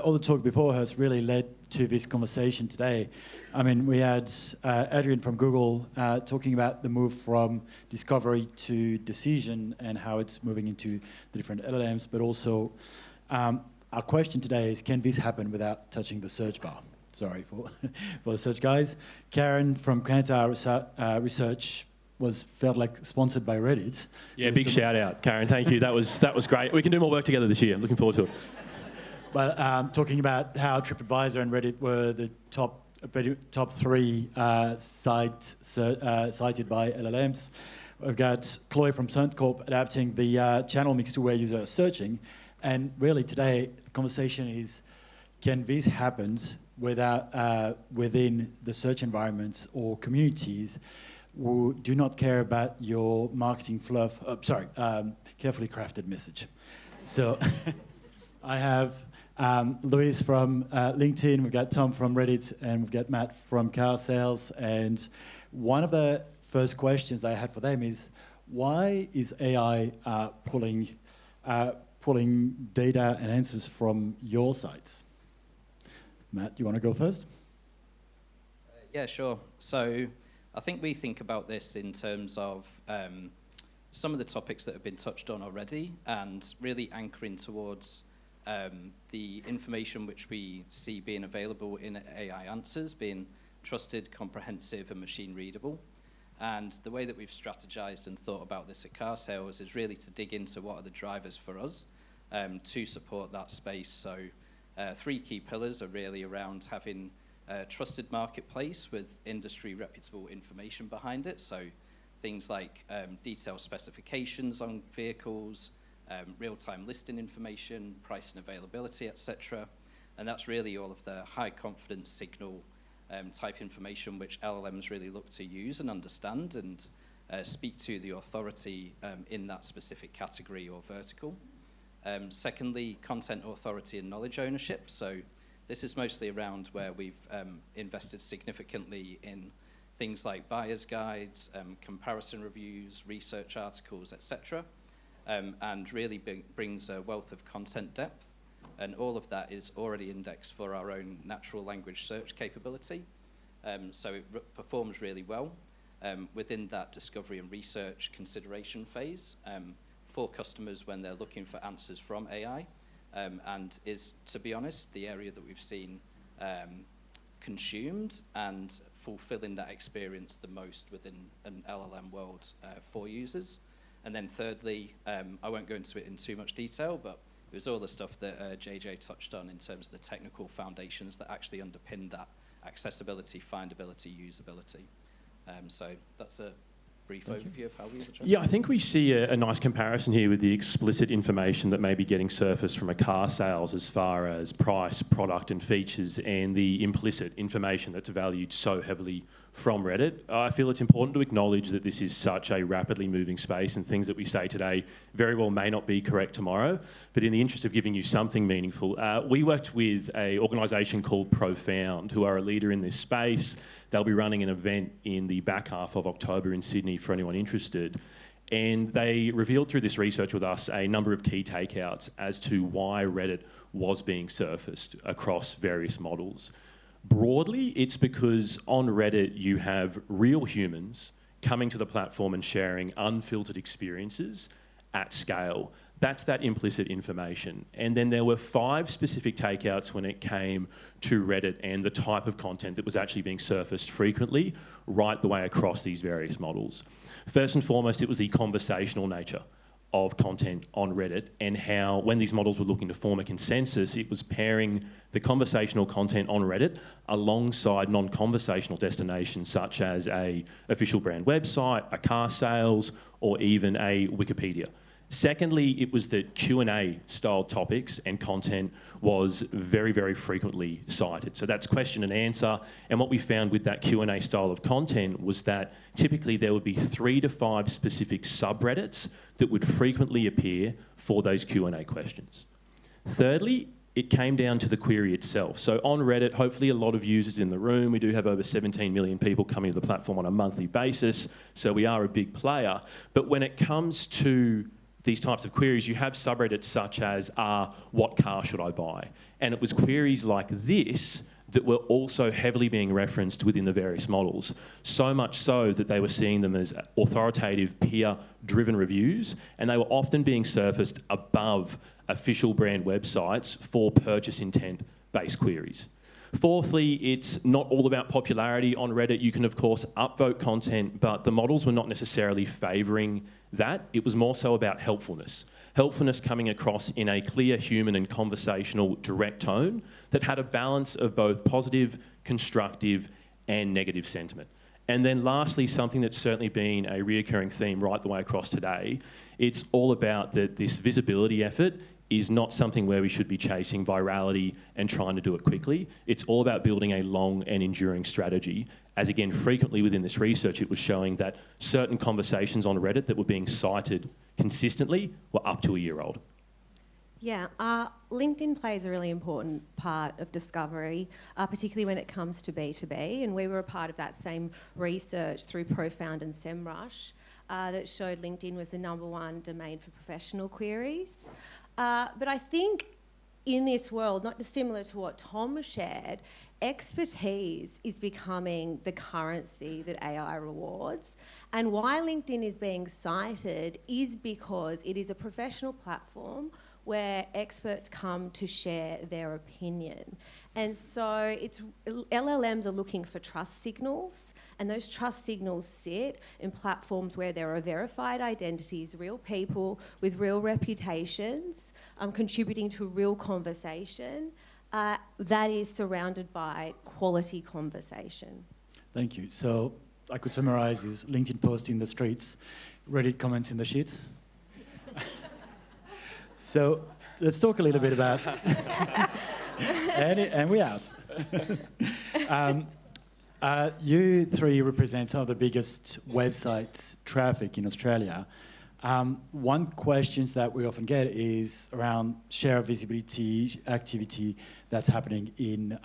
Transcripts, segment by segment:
all the talk before has really led to this conversation today. I mean, we had Adrian from Google talking about the move from discovery to decision and how it's moving into the different LLMs, but also our question today is, can this happen without touching the search bar? Sorry for the search guys. Karen from Kantar Research felt like sponsored by Reddit. Yeah, big shout out, Karen. Thank you. That was great. We can do more work together this year. I'm looking forward to it. But talking about how TripAdvisor and Reddit were the top three cited by LLMs. We've got Chloe from Suncorp adapting the channel mix to where users are searching. And really today, the conversation is, can this happen within the search environments or communities who do not care about your marketing fluff, carefully crafted message. So I have Louise from LinkedIn, we've got Tom from Reddit, and we've got Matt from Carsales. And one of the first questions I had for them is, why is AI pulling data and answers from your sites? Matt, you want to go first? Yeah, sure. So I think we think about this in terms of some of the topics that have been touched on already, and really anchoring towards the information which we see being available in AI answers, being trusted, comprehensive, and machine readable. And the way that we've strategized and thought about this at Carsales is really to dig into what are the drivers for us to support that space. So 3 key pillars are really around having a trusted marketplace with industry reputable information behind it. So things like detailed specifications on vehicles, real-time listing information, price and availability, etc. And that's really all of the high confidence signal type information which LLMs really look to use and understand and speak to the authority in that specific category or vertical. Secondly, content authority and knowledge ownership. So this is mostly around where we've invested significantly in things like buyer's guides, comparison reviews, research articles, etc. And really brings a wealth of content depth. And all of that is already indexed for our own natural language search capability. So it performs really well within that discovery and research consideration phase for customers when they're looking for answers from AI. And is, to be honest, the area that we've seen consumed and fulfilling that experience the most within an LLM world for users. And then thirdly, I won't go into it in too much detail, but it was all the stuff that JJ touched on in terms of the technical foundations that actually underpin that accessibility, findability, usability. So that's a brief overview of how we address it. Yeah, I think we see a nice comparison here with the explicit information that may be getting surfaced from a car sales as far as price, product and features, and the implicit information that's valued so heavily from Reddit. I feel it's important to acknowledge that this is such a rapidly moving space, and things that we say today very well may not be correct tomorrow. But in the interest of giving you something meaningful, we worked with an organisation called Profound, who are a leader in this space. They'll be running an event in the back half of October in Sydney for anyone interested. And they revealed through this research with us a number of key takeouts as to why Reddit was being surfaced across various models. Broadly, it's because on Reddit you have real humans coming to the platform and sharing unfiltered experiences at scale. That's that implicit information. And then there were 5 specific takeouts when it came to Reddit and the type of content that was actually being surfaced frequently right the way across these various models. First and foremost, it was the conversational nature of content on Reddit, and how when these models were looking to form a consensus, it was pairing the conversational content on Reddit alongside non-conversational destinations such as a official brand website, a car sales, or even a Wikipedia. Secondly, it was that Q&A style topics and content was very, very frequently cited. So that's question and answer. And what we found with that Q&A style of content was that typically there would be 3 to 5 specific subreddits that would frequently appear for those Q&A questions. Thirdly, it came down to the query itself. So on Reddit, hopefully a lot of users in the room. We do have over 17 million people coming to the platform on a monthly basis, so we are a big player. But when it comes to these types of queries, you have subreddits such as, what car should I buy? And it was queries like this that were also heavily being referenced within the various models, so much so that they were seeing them as authoritative, peer-driven reviews, and they were often being surfaced above official brand websites for purchase intent-based queries. Fourthly, it's not all about popularity on Reddit. You can, of course, upvote content, but the models were not necessarily favouring that. It was more so about helpfulness. Helpfulness coming across in a clear, human and conversational, direct tone that had a balance of both positive, constructive and negative sentiment. And then lastly, something that's certainly been a reoccurring theme right the way across today, it's all about that this visibility effort is not something where we should be chasing virality and trying to do it quickly. It's all about building a long and enduring strategy. As again, frequently within this research, it was showing that certain conversations on Reddit that were being cited consistently were up to a year old. Yeah, LinkedIn plays a really important part of discovery, particularly when it comes to B2B, and we were a part of that same research through Profound and SEMrush that showed LinkedIn was the #1 domain for professional queries. But I think in this world, not dissimilar to what Tom shared, expertise is becoming the currency that AI rewards. And why LinkedIn is being cited is because it is a professional platform where experts come to share their opinion. And so LLMs are looking for trust signals, and those trust signals sit in platforms where there are verified identities, real people with real reputations, contributing to real conversation that is surrounded by quality conversation. Thank you. So I could summarize is LinkedIn post in the streets, Reddit comments in the sheets. So let's talk a little bit about, and we're out. You three represent some of the biggest websites traffic in Australia. One question that we often get is around share of visibility activity that's happening in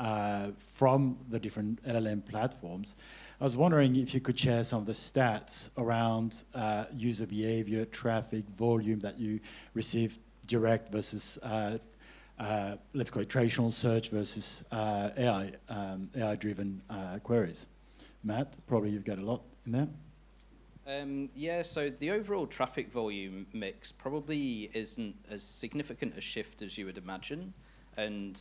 from the different LLM platforms. I was wondering if you could share some of the stats around user behavior, traffic, volume that you receive direct versus, let's call it traditional search versus AI-driven queries. Matt, probably you've got a lot in there. Yeah, so the overall traffic volume mix probably isn't as significant a shift as you would imagine. And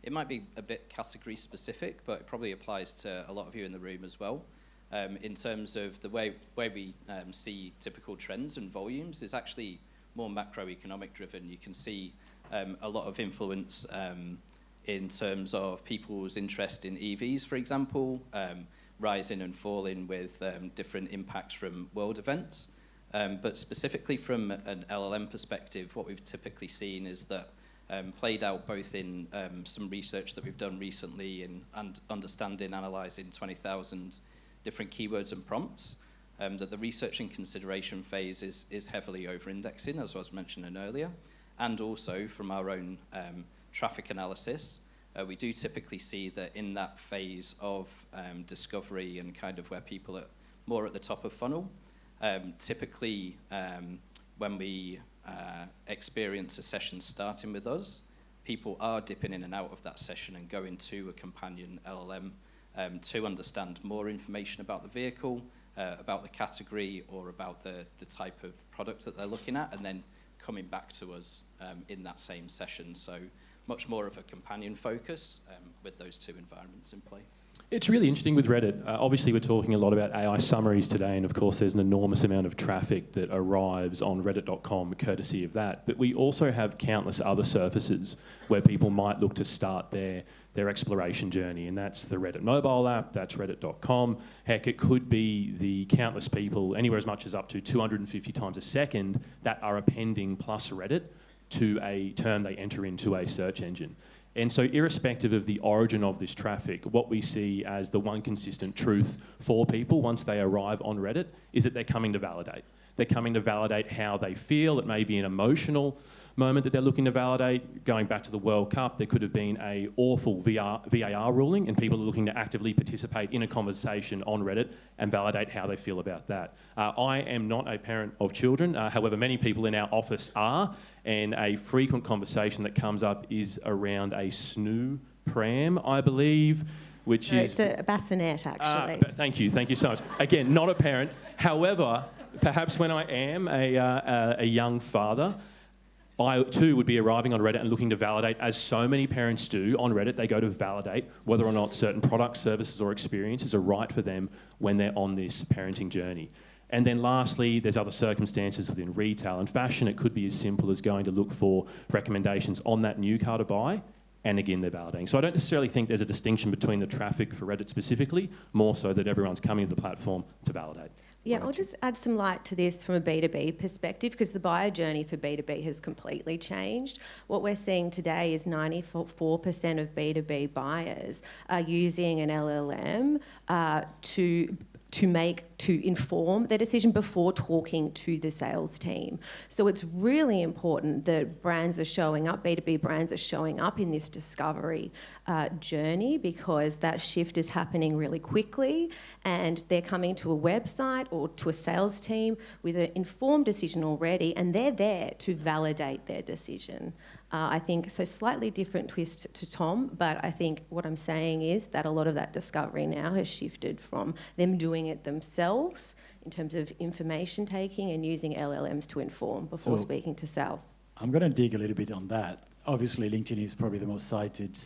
it might be a bit category specific, but it probably applies to a lot of you in the room as well. In terms of the way we see typical trends and volumes is actually more macroeconomic driven. You can see a lot of influence in terms of people's interest in EVs, for example, rising and falling with different impacts from world events. But specifically from an LLM perspective, what we've typically seen is that played out both in some research that we've done recently and understanding, analysing 20,000 different keywords and prompts, that the research and consideration phase is heavily over-indexing, as I was mentioning earlier, and also from our own traffic analysis, we do typically see that in that phase of discovery and kind of where people are more at the top of funnel, typically when we experience a session starting with us, people are dipping in and out of that session and going to a companion LLM to understand more information about the vehicle, about the category, or about the type of product that they're looking at, and then coming back to us in that same session. So much more of a companion focus with those two environments in play. It's really interesting with Reddit. Obviously, we're talking a lot about AI summaries today, and of course, there's an enormous amount of traffic that arrives on reddit.com courtesy of that. But we also have countless other surfaces where people might look to start their exploration journey, and that's the Reddit mobile app, that's reddit.com. Heck, it could be the countless people, anywhere as much as up to 250 times a second, that are appending plus Reddit to a term they enter into a search engine. And so irrespective of the origin of this traffic, what we see as the one consistent truth for people once they arrive on Reddit is that they're coming to validate. They're coming to validate how they feel. It may be an emotional moment that they're looking to validate. Going back to the World Cup, there could have been a awful VAR ruling, and people are looking to actively participate in a conversation on Reddit and validate how they feel about that. I am not a parent of children, however many people in our office are, and a frequent conversation that comes up is around a snoo pram, I believe, which is... It's a bassinet, actually. Thank you so much. Again, not a parent. However, perhaps when I am a young father, I too would be arriving on Reddit and looking to validate, as so many parents do on Reddit. They go to validate whether or not certain products, services or experiences are right for them when they're on this parenting journey. And then lastly, there's other circumstances within retail and fashion. It could be as simple as going to look for recommendations on that new car to buy, and again, they're validating. So I don't necessarily think there's a distinction between the traffic for Reddit specifically, more so that everyone's coming to the platform to validate. Yeah, I'll just add some light to this from a B2B perspective, because the buyer journey for B2B has completely changed. What we're seeing today is 94% of B2B buyers are using an LLM to inform their decision before talking to the sales team. So it's really important that brands are showing up, B2B brands are showing up in this discovery journey, because that shift is happening really quickly, and they're coming to a website or to a sales team with an informed decision already, and they're there to validate their decision. I think, so slightly different twist to Tom, but I think what I'm saying is that a lot of that discovery now has shifted from them doing it themselves in terms of information taking and using LLMs to inform before speaking to sales. I'm going to dig a little bit on that. Obviously, LinkedIn is probably the most cited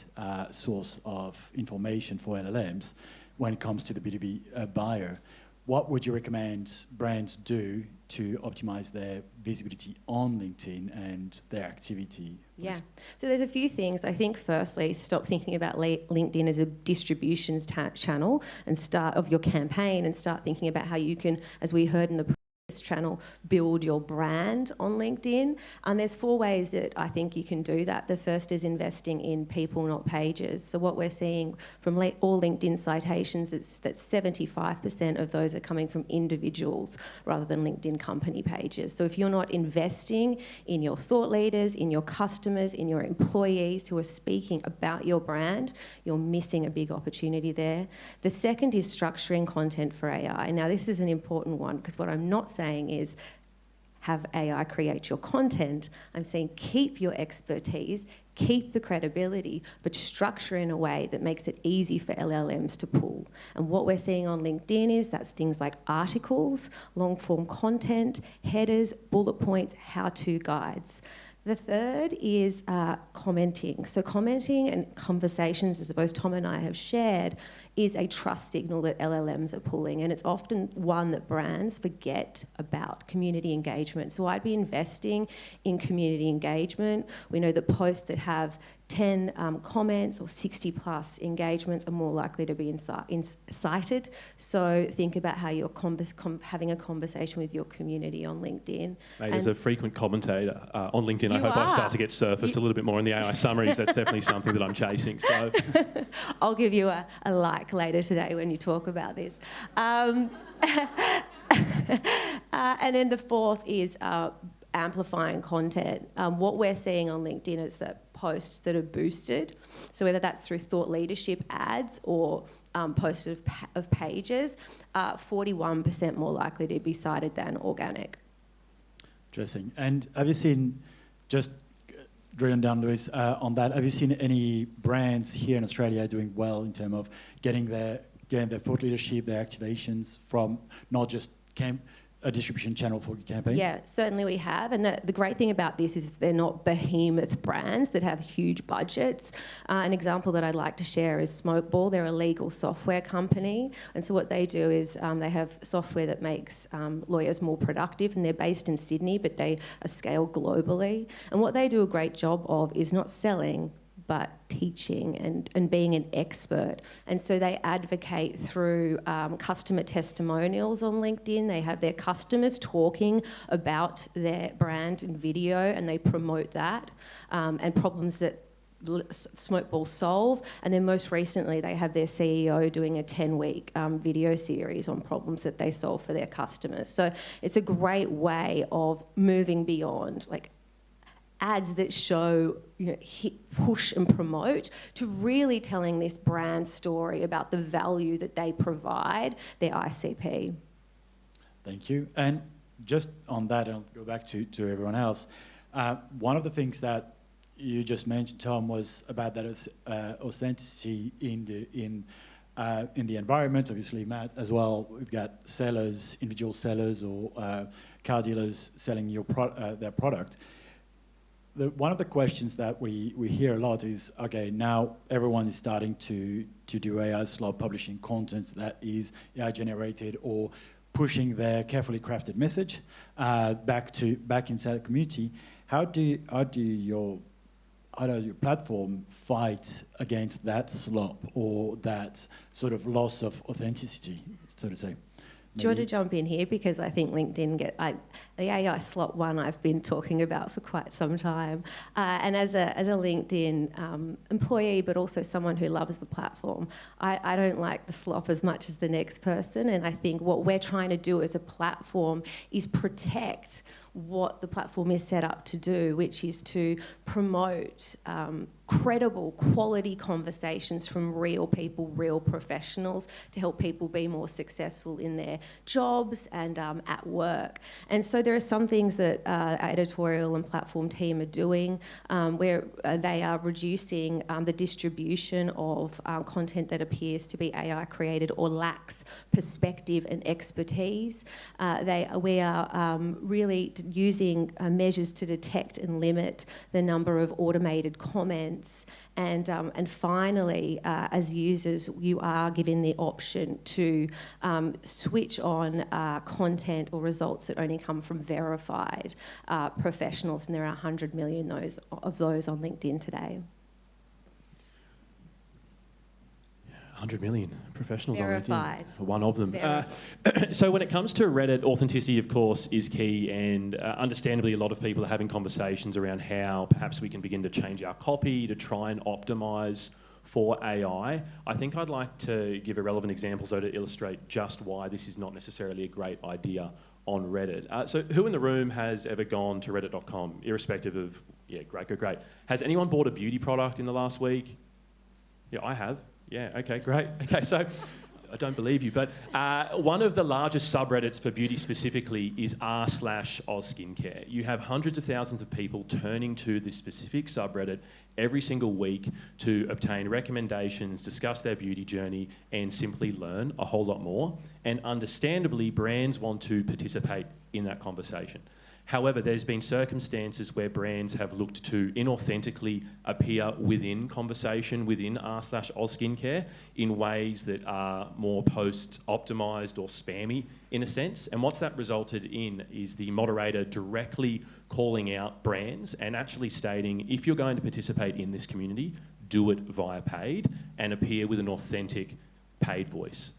source of information for LLMs when it comes to the B2B buyer. What would you recommend brands do to optimize their visibility on LinkedIn and their activity? Yeah, so there's a few things. I think firstly, stop thinking about LinkedIn as a distributions channel and start of your campaign, and start thinking about how you can, as we heard in the previous channel, build your brand on LinkedIn. And there's 4 ways that I think you can do that. The first is investing in people, not pages. So what we're seeing from all LinkedIn citations is that 75% of those are coming from individuals rather than LinkedIn company pages. So if you're not investing in your thought leaders, in your customers, in your employees who are speaking about your brand, you're missing a big opportunity there. The second is structuring content for AI. Now, this is an important one, because what I'm not saying is have AI create your content. I'm saying keep your expertise, keep the credibility, but structure in a way that makes it easy for LLMs to pull. And what we're seeing on LinkedIn is that's things like articles, long-form content, headers, bullet points, how-to guides. The third is commenting. So commenting and conversations, as both Tom and I have shared, is a trust signal that LLMs are pulling, and it's often one that brands forget about: community engagement. So I'd be investing in community engagement. We know that posts that have 10 comments or 60 plus engagements are more likely to be cited. So think about how you're having a conversation with your community on LinkedIn. Mate, as a frequent commentator on LinkedIn, I hope I start to get surfaced a little bit more in the AI summaries. That's definitely something that I'm chasing. So I'll give you a like later today when you talk about this. And then the fourth is amplifying content. What we're seeing on LinkedIn is that posts that are boosted, so whether that's through thought leadership ads or posts of pages, 41% more likely to be cited than organic. Interesting. And have you seen, just drilling down, Louise, on that, have you seen any brands here in Australia doing well in terms of getting their thought leadership, their activations from not just a distribution channel for campaigns? Yeah, certainly we have. And the great thing about this is they're not behemoth brands that have huge budgets. An example that I'd like to share is Smokeball. They're a legal software company. And so what they do is they have software that makes lawyers more productive, and they're based in Sydney, but they are scaled globally. And what they do a great job of is not selling, but teaching and being an expert. And so they advocate through customer testimonials on LinkedIn. They have their customers talking about their brand in video, and they promote that and problems that Smokeball solve, and then most recently they have their CEO doing a 10-week video series on problems that they solve for their customers. So it's a great way of moving beyond like ads that show, push and promote, to really telling this brand story about the value that they provide their ICP. Thank you. And just on that, I'll go back to everyone else. One of the things that you just mentioned, Tom, was about that authenticity in the environment. Obviously, Matt as well. We've got sellers, individual sellers, or car dealers selling their product. One of the questions that we hear a lot is, okay, now everyone is starting to do AI slot publishing content that is AI generated or pushing their carefully crafted message back inside the community. How does your platform fight against that slop or that sort of loss of authenticity, so to say? Do you want to jump in here? Because I think LinkedIn the AI slot one I've been talking about for quite some time. And as a LinkedIn employee, but also someone who loves the platform, I don't like the slop as much as the next person. And I think what we're trying to do as a platform is protect what the platform is set up to do, which is to promote credible, quality conversations from real people, real professionals, to help people be more successful in their jobs and at work. And so there are some things that our editorial and platform team are doing where they are reducing the distribution of content that appears to be AI created or lacks perspective and expertise. We are really using measures to detect and limit the number of automated comments. And finally, as users, you are given the option to switch on content or results that only come from verified professionals, and there are 100 million of those on LinkedIn today. 100 million professionals verified. on LinkedIn. One of them. So when it comes to Reddit, authenticity, of course, is key, and understandably, a lot of people are having conversations around how perhaps we can begin to change our copy to try and optimise for AI. I think I'd like to give a relevant example so to illustrate just why this is not necessarily a great idea on Reddit. So who in the room has ever gone to reddit.com, irrespective of, great. Has anyone bought a beauty product in the last week? Yeah, I have. Yeah, okay, great. Okay, so I don't believe you, but one of the largest subreddits for beauty specifically is r/ozskincare. You have hundreds of thousands of people turning to this specific subreddit every single week to obtain recommendations, discuss their beauty journey, and simply learn a whole lot more. And understandably, brands want to participate in that conversation. However, there's been circumstances where brands have looked to inauthentically appear within conversation within r/ozskincare in ways that are more post-optimised or spammy in a sense. And what's that resulted in is the moderator directly calling out brands and actually stating, if you're going to participate in this community, do it via paid and appear with an authentic paid voice.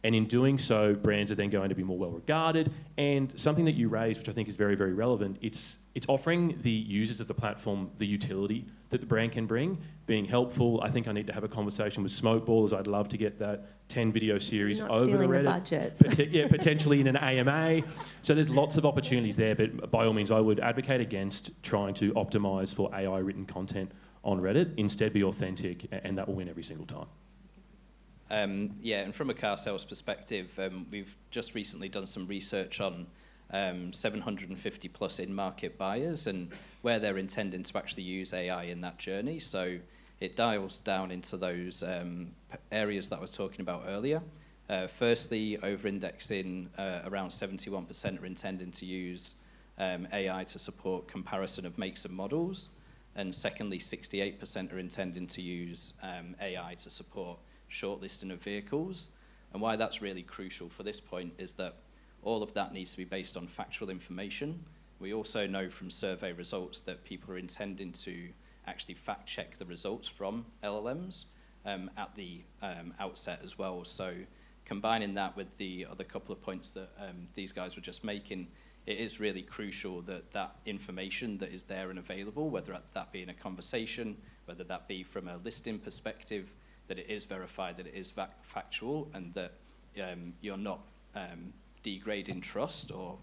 And in doing so, brands are then going to be more well regarded. And something that you raised, which I think is very, very relevant, it's offering the users of the platform the utility that the brand can bring, being helpful. I think I need to have a conversation with Smokeball, as I'd love to get that 10 video series Not over to stealing Reddit. the budgets. Potentially in an AMA. So there's lots of opportunities there, but by all means, I would advocate against trying to optimise for AI written content on Reddit. Instead, be authentic, and that will win every single time. And from a Carsales perspective, we've just recently done some research on 750 plus in-market buyers and where they're intending to actually use AI in that journey. So it dials down into those areas that I was talking about earlier. Firstly, over-indexing, around 71% are intending to use AI to support comparison of makes and models. And secondly, 68% are intending to use AI to support shortlisting of vehicles. And why that's really crucial for this point is that all of that needs to be based on factual information. We also know from survey results that people are intending to actually fact check the results from LLMs at the outset as well. So combining that with the other couple of points that these guys were just making, it is really crucial that that information that is there and available, whether that be in a conversation, whether that be from a listing perspective, that it is verified, that it is factual, and that you're not degrading trust or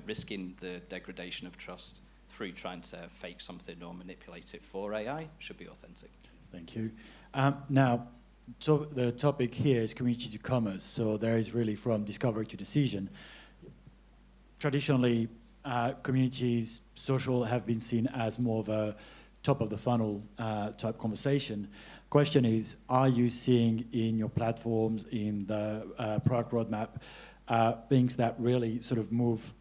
risking the degradation of trust through trying to fake something or manipulate it for AI, should be authentic. Thank you. Now, so the topic here is community to commerce. So there is really from discovery to decision. Traditionally, communities, social, have been seen as more of a top of the funnel type conversation. Question is, are you seeing in your platforms, in the product roadmap, things that really sort of move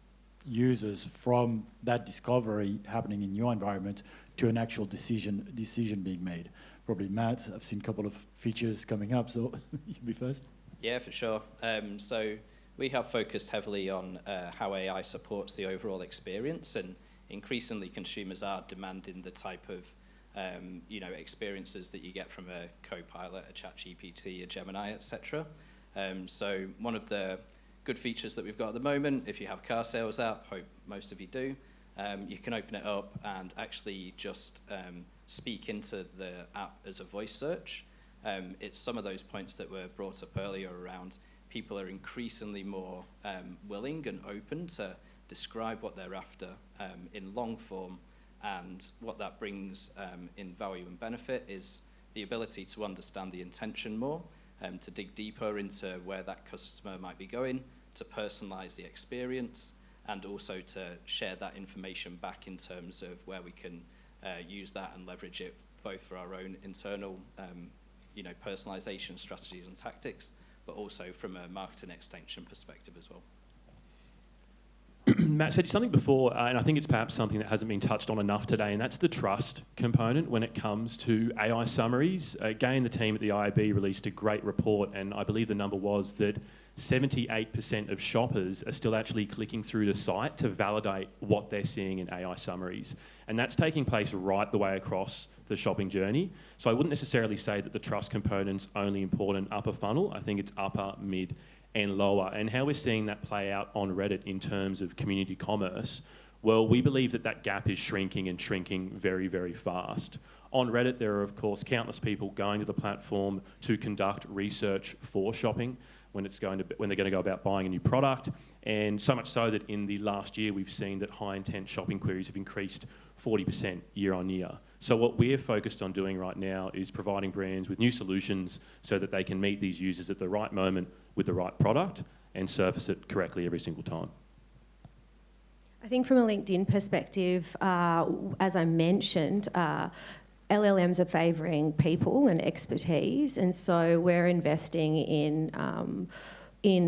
users from that discovery happening in your environment to an actual decision being made? Probably Matt, I've seen a couple of features coming up, so you be first. Yeah, for sure. So we have focused heavily on how AI supports the overall experience, and increasingly consumers are demanding the type of experiences that you get from a Copilot, a ChatGPT, a Gemini, etc. So one of the good features that we've got at the moment, if you have Carsales app, hope most of you do, you can open it up and actually just speak into the app as a voice search. It's some of those points that were brought up earlier around people are increasingly more willing and open to describe what they're after in long form, and what that brings in value and benefit is the ability to understand the intention more, to dig deeper into where that customer might be going, to personalize the experience, and also to share that information back in terms of where we can use that and leverage it both for our own internal personalization strategies and tactics, but also from a marketing extension perspective as well. Matt said something before, and I think it's perhaps something that hasn't been touched on enough today, and that's the trust component when it comes to AI summaries. Again, the team at the IAB released a great report, and I believe the number was that 78% of shoppers are still actually clicking through the site to validate what they're seeing in AI summaries. And that's taking place right the way across the shopping journey. So I wouldn't necessarily say that the trust component's only important upper funnel. I think it's upper, mid, and lower. And how we're seeing that play out on Reddit in terms of community commerce, well, we believe that that gap is shrinking and shrinking very, very fast. On Reddit, there are, of course, countless people going to the platform to conduct research for shopping when they're going to go about buying a new product. And so much so that in the last year, we've seen that high intent shopping queries have increased 40% year on year. So what we're focused on doing right now is providing brands with new solutions so that they can meet these users at the right moment with the right product and surface it correctly every single time. I think from a LinkedIn perspective, as I mentioned, LLMs are favouring people and expertise, and so we're investing in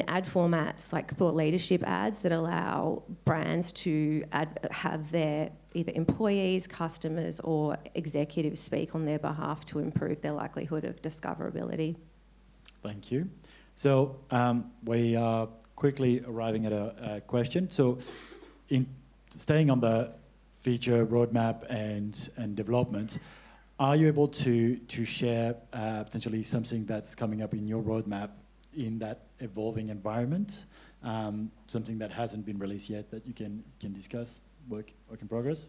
ad formats like thought leadership ads that allow brands to have their either employees, customers, or executives speak on their behalf to improve their likelihood of discoverability. Thank you. So we are quickly arriving at a question. So in staying on the feature roadmap and development, are you able to share potentially something that's coming up in your roadmap in that evolving environment, something that hasn't been released yet that you can discuss, work in progress?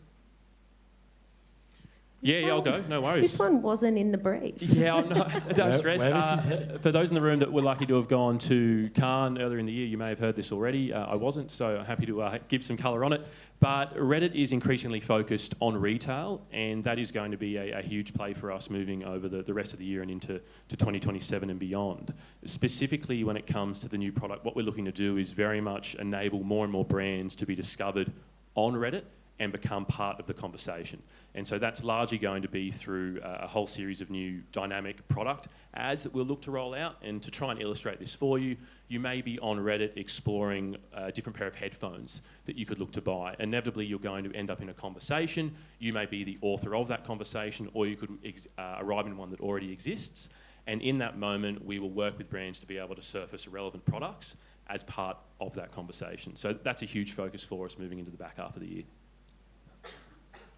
Yeah, I'll go. No worries. This one wasn't in the brief. Yeah, I'm not. Don't stress. Where is this headed? For those in the room that were lucky to have gone to Cannes earlier in the year, you may have heard this already. I wasn't, so I'm happy to give some colour on it. But Reddit is increasingly focused on retail, and that is going to be a huge play for us moving over the rest of the year and into 2027 and beyond. Specifically, when it comes to the new product, what we're looking to do is very much enable more and more brands to be discovered on Reddit and become part of the conversation. And so that's largely going to be through a whole series of new dynamic product ads that we'll look to roll out. And to try and illustrate this for you, you may be on Reddit exploring a different pair of headphones that you could look to buy. Inevitably, you're going to end up in a conversation. You may be the author of that conversation, or you could arrive in one that already exists. And in that moment, we will work with brands to be able to surface relevant products as part of that conversation. So that's a huge focus for us moving into the back half of the year.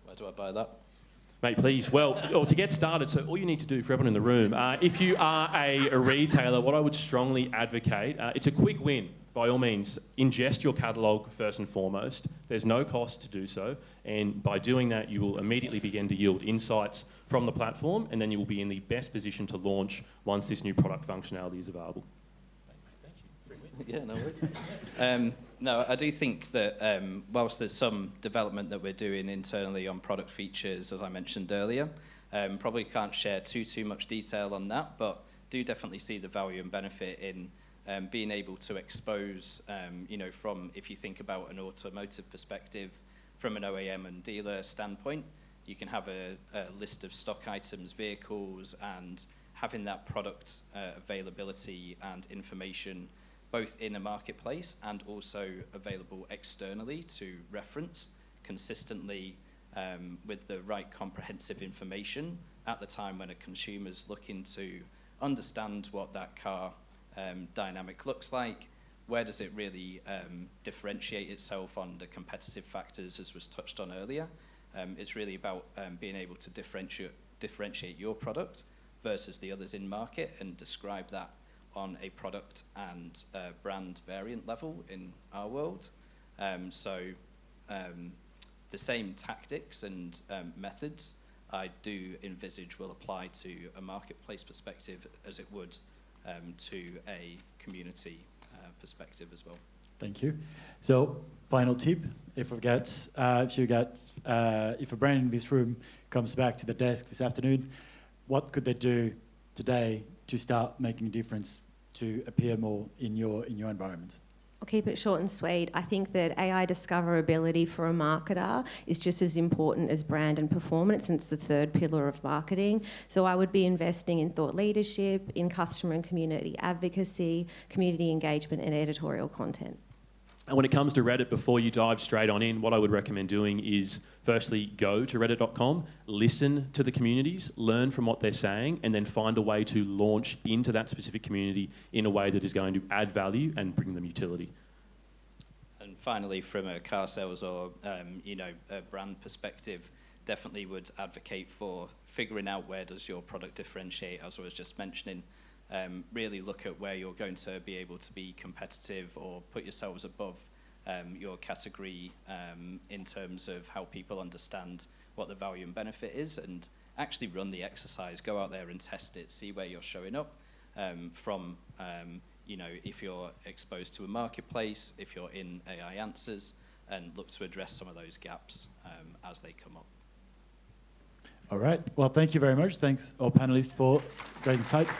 Where do I buy that? Mate, please. Well, to get started, so all you need to do for everyone in the room, if you are a retailer, what I would strongly advocate, it's a quick win by all means, ingest your catalogue first and foremost. There's no cost to do so, and by doing that, you will immediately begin to yield insights from the platform, and then you will be in the best position to launch once this new product functionality is available. Yeah, no worries. No, I do think that whilst there's some development that we're doing internally on product features, as I mentioned earlier, probably can't share too much detail on that, but do definitely see the value and benefit in being able to expose, from, if you think about an automotive perspective, from an OEM and dealer standpoint, you can have a list of stock items, vehicles, and having that product availability and information both in a marketplace and also available externally to reference consistently with the right comprehensive information at the time when a consumer's looking to understand what that car dynamic looks like, where does it really differentiate itself on the competitive factors as was touched on earlier. It's really about being able to differentiate your product versus the others in market and describe that on a product and brand variant level in our world. The same tactics and methods I do envisage will apply to a marketplace perspective as it would to a community perspective as well. Thank you. So, final tip: if a brand in this room comes back to the desk this afternoon, what could they do today to start making a difference to appear more in your environment? I'll keep it short and sweet. I think that AI discoverability for a marketer is just as important as brand and performance, and it's the third pillar of marketing. So I would be investing in thought leadership, in customer and community advocacy, community engagement, and editorial content. And when it comes to Reddit, before you dive straight on in, what I would recommend doing is firstly go to reddit.com, listen to the communities, learn from what they're saying, and then find a way to launch into that specific community in a way that is going to add value and bring them utility. And finally, from a Carsales or a brand perspective, definitely would advocate for figuring out where does your product differentiate, as I was just mentioning. Really look at where you're going to be able to be competitive or put yourselves above your category in terms of how people understand what the value and benefit is, and actually run the exercise, go out there and test it, see where you're showing up from, if you're exposed to a marketplace, if you're in AI Answers, and look to address some of those gaps as they come up. All right. Well, thank you very much. Thanks all panelists for great insights.